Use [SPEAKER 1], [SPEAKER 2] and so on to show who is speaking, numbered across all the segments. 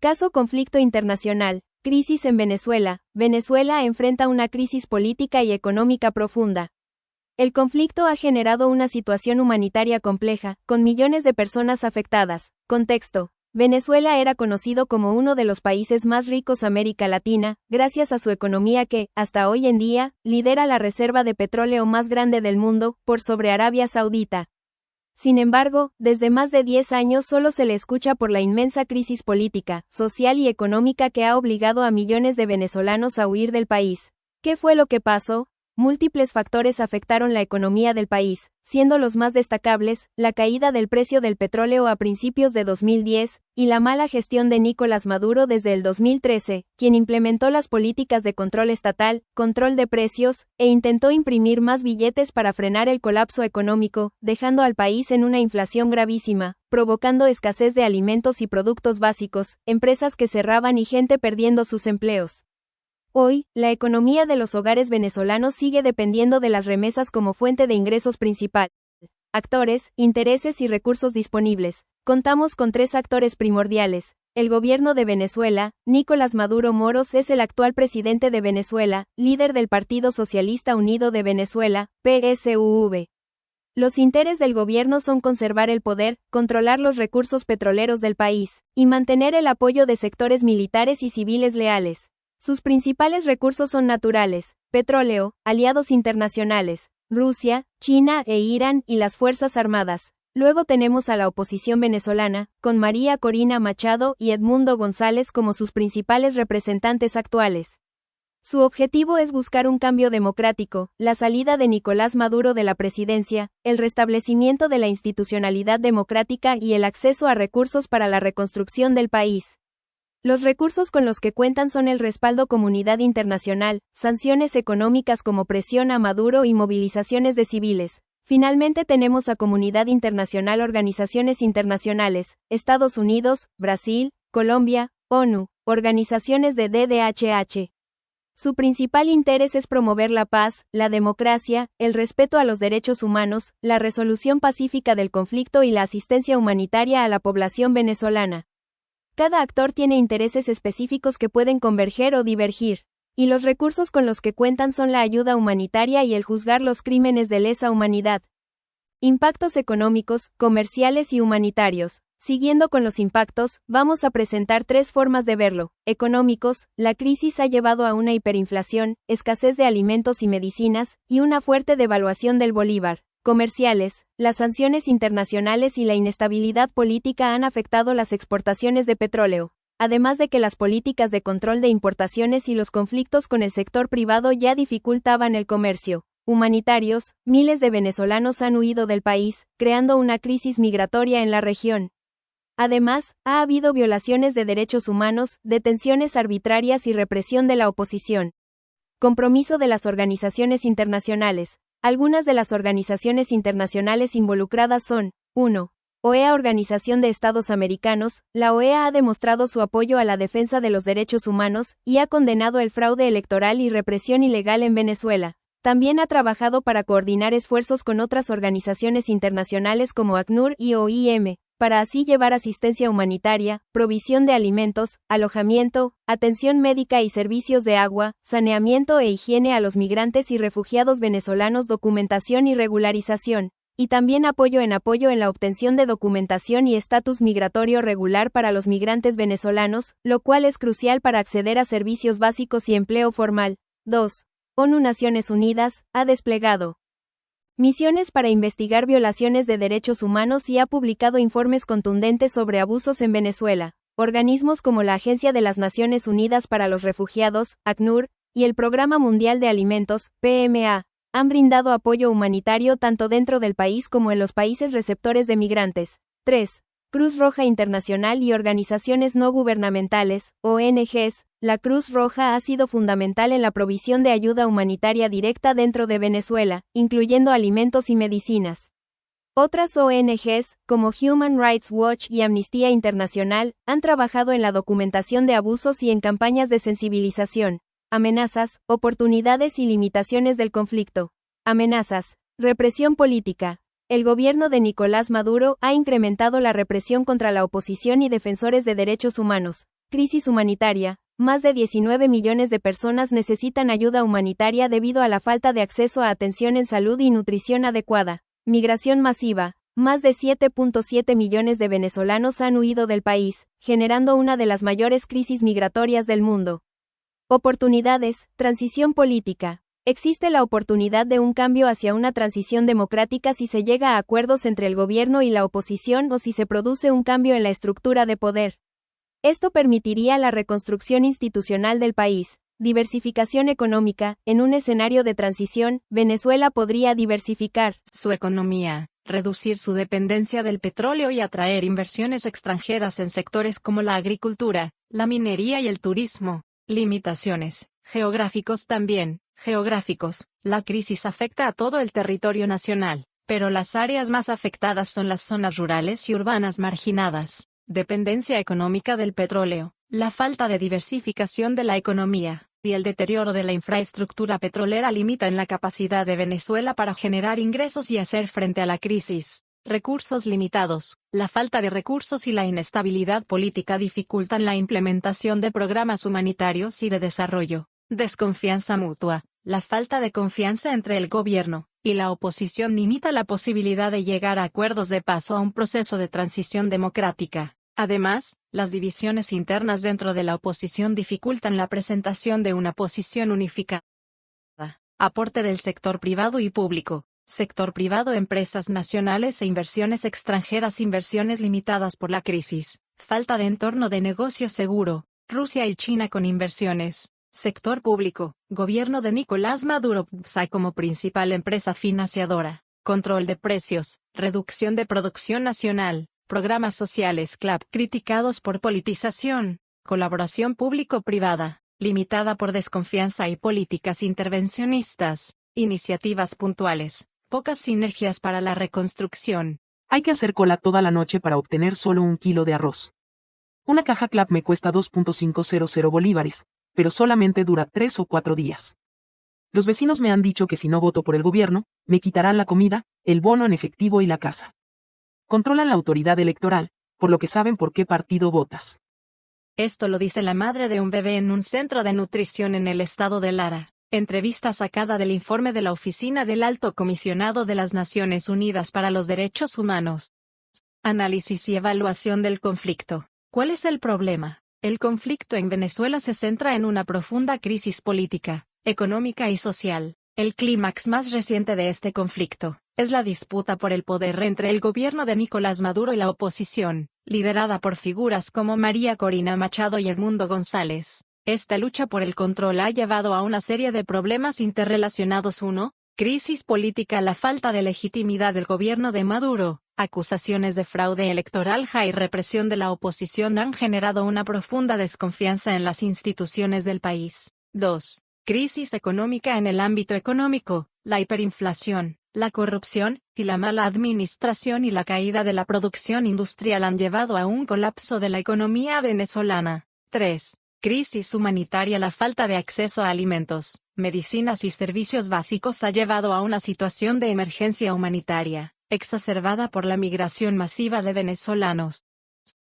[SPEAKER 1] Caso Conflicto internacional. Crisis en Venezuela. Venezuela enfrenta una crisis política y económica profunda. El conflicto ha generado una situación humanitaria compleja, con millones de personas afectadas. Contexto. Venezuela era conocido como uno de los países más ricos de América Latina, gracias a su economía que, hasta hoy en día, lidera la reserva de petróleo más grande del mundo, por sobre Arabia Saudita. Sin embargo, desde más de 10 años solo se le escucha por la inmensa crisis política, social y económica que ha obligado a millones de venezolanos a huir del país. ¿Qué fue lo que pasó? Múltiples factores afectaron la economía del país, siendo los más destacables, la caída del precio del petróleo a principios de 2010, y la mala gestión de Nicolás Maduro desde el 2013, quien implementó las políticas de control estatal, control de precios, e intentó imprimir más billetes para frenar el colapso económico, dejando al país en una inflación gravísima, provocando escasez de alimentos y productos básicos, empresas que cerraban y gente perdiendo sus empleos. Hoy, la economía de los hogares venezolanos sigue dependiendo de las remesas como fuente de ingresos principal. Actores, intereses y recursos disponibles. Contamos con 3 actores primordiales. El gobierno de Venezuela. Nicolás Maduro Moros es el actual presidente de Venezuela, líder del Partido Socialista Unido de Venezuela, PSUV. Los intereses del gobierno son conservar el poder, controlar los recursos petroleros del país, y mantener el apoyo de sectores militares y civiles leales. Sus principales recursos son naturales, petróleo, aliados internacionales, Rusia, China e Irán y las Fuerzas Armadas. Luego tenemos a la oposición venezolana, con María Corina Machado y Edmundo González como sus principales representantes actuales. Su objetivo es buscar un cambio democrático, la salida de Nicolás Maduro de la presidencia, el restablecimiento de la institucionalidad democrática y el acceso a recursos para la reconstrucción del país. Los recursos con los que cuentan son el respaldo comunidad internacional, sanciones económicas como presión a Maduro y movilizaciones de civiles. Finalmente tenemos a comunidad internacional, organizaciones internacionales, Estados Unidos, Brasil, Colombia, ONU, organizaciones de DDHH. Su principal interés es promover la paz, la democracia, el respeto a los derechos humanos, la resolución pacífica del conflicto y la asistencia humanitaria a la población venezolana. Cada actor tiene intereses específicos que pueden converger o divergir, y los recursos con los que cuentan son la ayuda humanitaria y el juzgar los crímenes de lesa humanidad. Impactos económicos, comerciales y humanitarios. Siguiendo con los impactos, vamos a presentar 3 formas de verlo. Económicos, la crisis ha llevado a una hiperinflación, escasez de alimentos y medicinas, y una fuerte devaluación del bolívar. Comerciales, las sanciones internacionales y la inestabilidad política han afectado las exportaciones de petróleo, además de que las políticas de control de importaciones y los conflictos con el sector privado ya dificultaban el comercio. Humanitarios, miles de venezolanos han huido del país, creando una crisis migratoria en la región. Además, ha habido violaciones de derechos humanos, detenciones arbitrarias y represión de la oposición. Compromiso de las organizaciones internacionales. Algunas de las organizaciones internacionales involucradas son: 1. OEA, Organización de Estados Americanos. La OEA ha demostrado su apoyo a la defensa de los derechos humanos, y ha condenado el fraude electoral y represión ilegal en Venezuela. También ha trabajado para coordinar esfuerzos con otras organizaciones internacionales como ACNUR y OIM, para así llevar asistencia humanitaria, provisión de alimentos, alojamiento, atención médica y servicios de agua, saneamiento e higiene a los migrantes y refugiados venezolanos, documentación y regularización, y también apoyo en la obtención de documentación y estatus migratorio regular para los migrantes venezolanos, lo cual es crucial para acceder a servicios básicos y empleo formal. 2. ONU Naciones Unidas ha desplegado misiones para investigar violaciones de derechos humanos y ha publicado informes contundentes sobre abusos en Venezuela. Organismos como la Agencia de las Naciones Unidas para los Refugiados, ACNUR, y el Programa Mundial de Alimentos, PMA, han brindado apoyo humanitario tanto dentro del país como en los países receptores de migrantes. 3. Cruz Roja Internacional y organizaciones no gubernamentales, ONGs. La Cruz Roja ha sido fundamental en la provisión de ayuda humanitaria directa dentro de Venezuela, incluyendo alimentos y medicinas. Otras ONGs, como Human Rights Watch y Amnistía Internacional, han trabajado en la documentación de abusos y en campañas de sensibilización. Amenazas, oportunidades y limitaciones del conflicto. Amenazas. Represión política. El gobierno de Nicolás Maduro ha incrementado la represión contra la oposición y defensores de derechos humanos, Crisis humanitaria. Más de 19 millones de personas necesitan ayuda humanitaria debido a la falta de acceso a atención en salud y nutrición adecuada. Migración masiva. Más de 7.7 millones de venezolanos han huido del país, generando una de las mayores crisis migratorias del mundo. Oportunidades. Transición política. Existe la oportunidad de un cambio hacia una transición democrática si se llega a acuerdos entre el gobierno y la oposición o si se produce un cambio en la estructura de poder. Esto permitiría la reconstrucción institucional del país. Diversificación económica. En un escenario de transición, Venezuela podría diversificar
[SPEAKER 2] su economía, reducir su dependencia del petróleo y atraer inversiones extranjeras en sectores como la agricultura, la minería y el turismo. Limitaciones. Geográficos también. Geográficos. La crisis afecta a todo el territorio nacional, pero las áreas más afectadas son las zonas rurales y urbanas marginadas. Dependencia económica del petróleo, la falta de diversificación de la economía, y el deterioro de la infraestructura petrolera limitan la capacidad de Venezuela para generar ingresos y hacer frente a la crisis. Recursos limitados, la falta de recursos y la inestabilidad política dificultan la implementación de programas humanitarios y de desarrollo. Desconfianza mutua, la falta de confianza entre el gobierno y la oposición limita la posibilidad de llegar a acuerdos de paso a un proceso de transición democrática. Además, las divisiones internas dentro de la oposición dificultan la presentación de una posición unificada. Aporte del sector privado y público. Sector privado, empresas nacionales e inversiones extranjeras, inversiones limitadas por la crisis. Falta de entorno de negocio seguro. Rusia y China con inversiones. Sector público. Gobierno de Nicolás Maduro PSA como principal empresa financiadora. Control de precios. Reducción de producción nacional. Programas sociales CLAP criticados por politización, colaboración público-privada, limitada por desconfianza y políticas intervencionistas, iniciativas puntuales, pocas sinergias para la reconstrucción.
[SPEAKER 3] Hay que hacer cola toda la noche para obtener solo 1 kilo de arroz. Una caja CLAP me cuesta 2.500 bolívares, pero solamente dura 3 o 4 días. Los vecinos me han dicho que si no voto por el gobierno, me quitarán la comida, el bono en efectivo y la casa. Controlan la autoridad electoral, por lo que saben por qué partido votas.
[SPEAKER 2] Esto lo dice la madre de un bebé en un centro de nutrición en el estado de Lara. Entrevista sacada del informe de la Oficina del Alto Comisionado de las Naciones Unidas para los Derechos Humanos. Análisis y evaluación del conflicto. ¿Cuál es el problema? El conflicto en Venezuela se centra en una profunda crisis política, económica y social. El clímax más reciente de este conflicto es la disputa por el poder entre el gobierno de Nicolás Maduro y la oposición, liderada por figuras como María Corina Machado y Edmundo González. Esta lucha por el control ha llevado a una serie de problemas interrelacionados. 1. Crisis política. La falta de legitimidad del gobierno de Maduro, acusaciones de fraude electoral y represión de la oposición han generado una profunda desconfianza en las instituciones del país. 2. Crisis económica. En el ámbito económico, la hiperinflación, la corrupción, y la mala administración y la caída de la producción industrial han llevado a un colapso de la economía venezolana. 3. Crisis humanitaria. La falta de acceso a alimentos, medicinas y servicios básicos ha llevado a una situación de emergencia humanitaria, exacerbada por la migración masiva de venezolanos.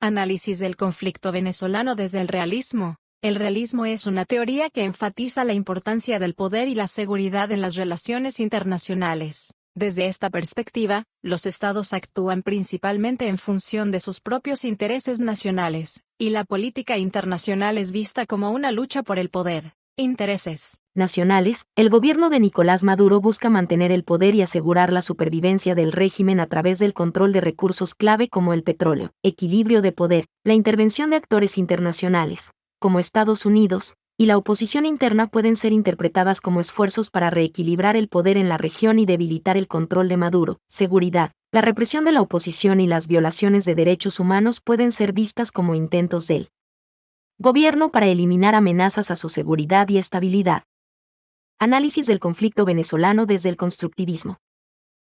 [SPEAKER 2] Análisis del conflicto venezolano desde el realismo. El realismo es una teoría que enfatiza la importancia del poder y la seguridad en las relaciones internacionales. Desde esta perspectiva, los estados actúan principalmente en función de sus propios intereses nacionales, y la política internacional es vista como una lucha por el poder. Intereses
[SPEAKER 4] nacionales. El gobierno de Nicolás Maduro busca mantener el poder y asegurar la supervivencia del régimen a través del control de recursos clave como el petróleo, equilibrio de poder, la intervención de actores internacionales, como Estados Unidos, y la oposición interna pueden ser interpretadas como esfuerzos para reequilibrar el poder en la región y debilitar el control de Maduro. Seguridad. La represión de la oposición y las violaciones de derechos humanos pueden ser vistas como intentos del gobierno para eliminar amenazas a su seguridad y estabilidad. Análisis del conflicto venezolano desde el constructivismo.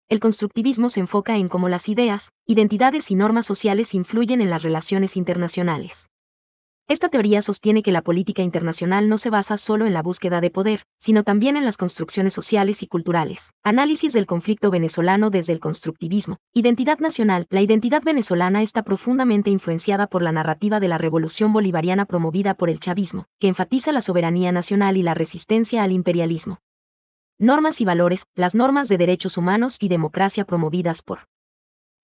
[SPEAKER 4] El constructivismo se enfoca en cómo las ideas, identidades y normas sociales influyen en las relaciones internacionales. Esta teoría sostiene que la política internacional no se basa solo en la búsqueda de poder, sino también en las construcciones sociales y culturales. Análisis del conflicto venezolano desde el constructivismo. Identidad nacional. La identidad venezolana está profundamente influenciada por la narrativa de la revolución bolivariana promovida por el chavismo, que enfatiza la soberanía nacional y la resistencia al imperialismo. Normas y valores. Las normas de derechos humanos y democracia promovidas por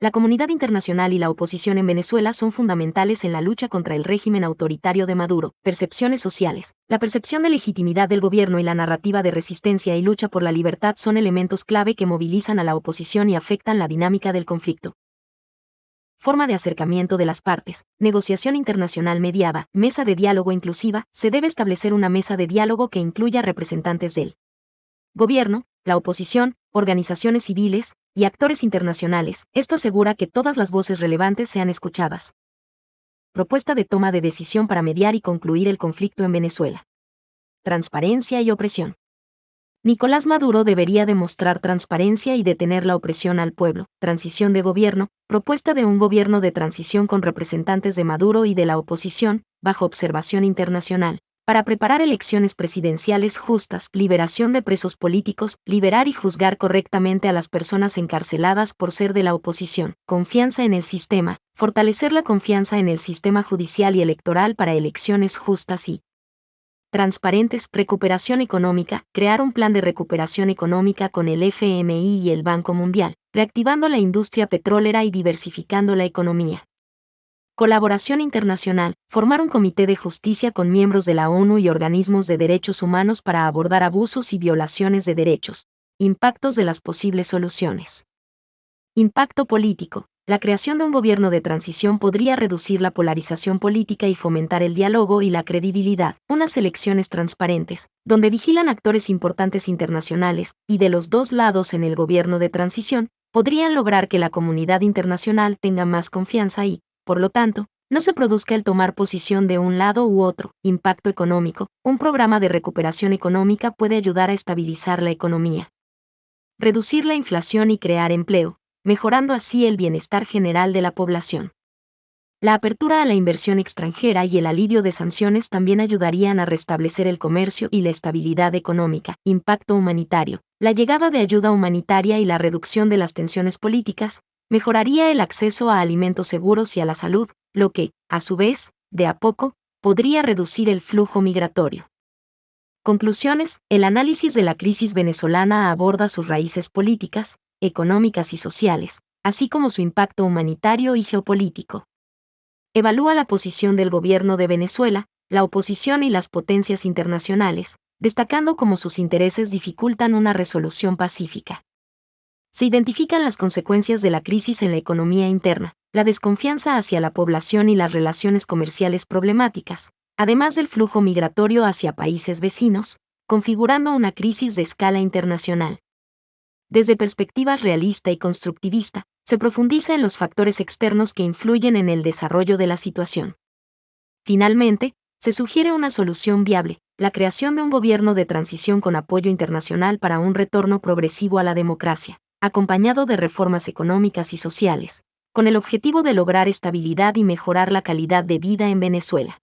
[SPEAKER 4] la comunidad internacional y la oposición en Venezuela son fundamentales en la lucha contra el régimen autoritario de Maduro. Percepciones sociales. La percepción de legitimidad del gobierno y la narrativa de resistencia y lucha por la libertad son elementos clave que movilizan a la oposición y afectan la dinámica del conflicto. Forma de acercamiento de las partes. Negociación internacional mediada. Mesa de diálogo inclusiva. Se debe establecer una mesa de diálogo que incluya representantes del gobierno, la oposición, organizaciones civiles y actores internacionales. Esto asegura que todas las voces relevantes sean escuchadas. Propuesta de toma de decisión para mediar y concluir el conflicto en Venezuela. Transparencia y opresión. Nicolás Maduro debería demostrar transparencia y detener la opresión al pueblo. Transición de gobierno. Propuesta de un gobierno de transición con representantes de Maduro y de la oposición, bajo observación internacional, para preparar elecciones presidenciales justas, liberación de presos políticos, liberar y juzgar correctamente a las personas encarceladas por ser de la oposición, confianza en el sistema, fortalecer la confianza en el sistema judicial y electoral para elecciones justas y transparentes, recuperación económica, crear un plan de recuperación económica con el FMI y el Banco Mundial, reactivando la industria petrolera y diversificando la economía. Colaboración internacional, formar un comité de justicia con miembros de la ONU y organismos de derechos humanos para abordar abusos y violaciones de derechos. Impactos de las posibles soluciones. Impacto político. La creación de un gobierno de transición podría reducir la polarización política y fomentar el diálogo y la credibilidad. Unas elecciones transparentes, donde vigilan actores importantes internacionales y de los dos lados en el gobierno de transición, podrían lograr que la comunidad internacional tenga más confianza y, por lo tanto, no se produzca el tomar posición de un lado u otro. Impacto económico. Un programa de recuperación económica puede ayudar a estabilizar la economía, reducir la inflación y crear empleo, mejorando así el bienestar general de la población. La apertura a la inversión extranjera y el alivio de sanciones también ayudarían a restablecer el comercio y la estabilidad económica. Impacto humanitario. La llegada de ayuda humanitaria y la reducción de las tensiones políticas mejoraría el acceso a alimentos seguros y a la salud, lo que, a su vez, de a poco, podría reducir el flujo migratorio. Conclusiones. El análisis de la crisis venezolana aborda sus raíces políticas, económicas y sociales, así como su impacto humanitario y geopolítico. Evalúa la posición del gobierno de Venezuela, la oposición y las potencias internacionales, destacando cómo sus intereses dificultan una resolución pacífica. Se identifican las consecuencias de la crisis en la economía interna, la desconfianza hacia la población y las relaciones comerciales problemáticas, además del flujo migratorio hacia países vecinos, configurando una crisis de escala internacional. Desde perspectivas realista y constructivista, se profundiza en los factores externos que influyen en el desarrollo de la situación. Finalmente, se sugiere una solución viable, la creación de un gobierno de transición con apoyo internacional para un retorno progresivo a la democracia, acompañado de reformas económicas y sociales, con el objetivo de lograr estabilidad y mejorar la calidad de vida en Venezuela.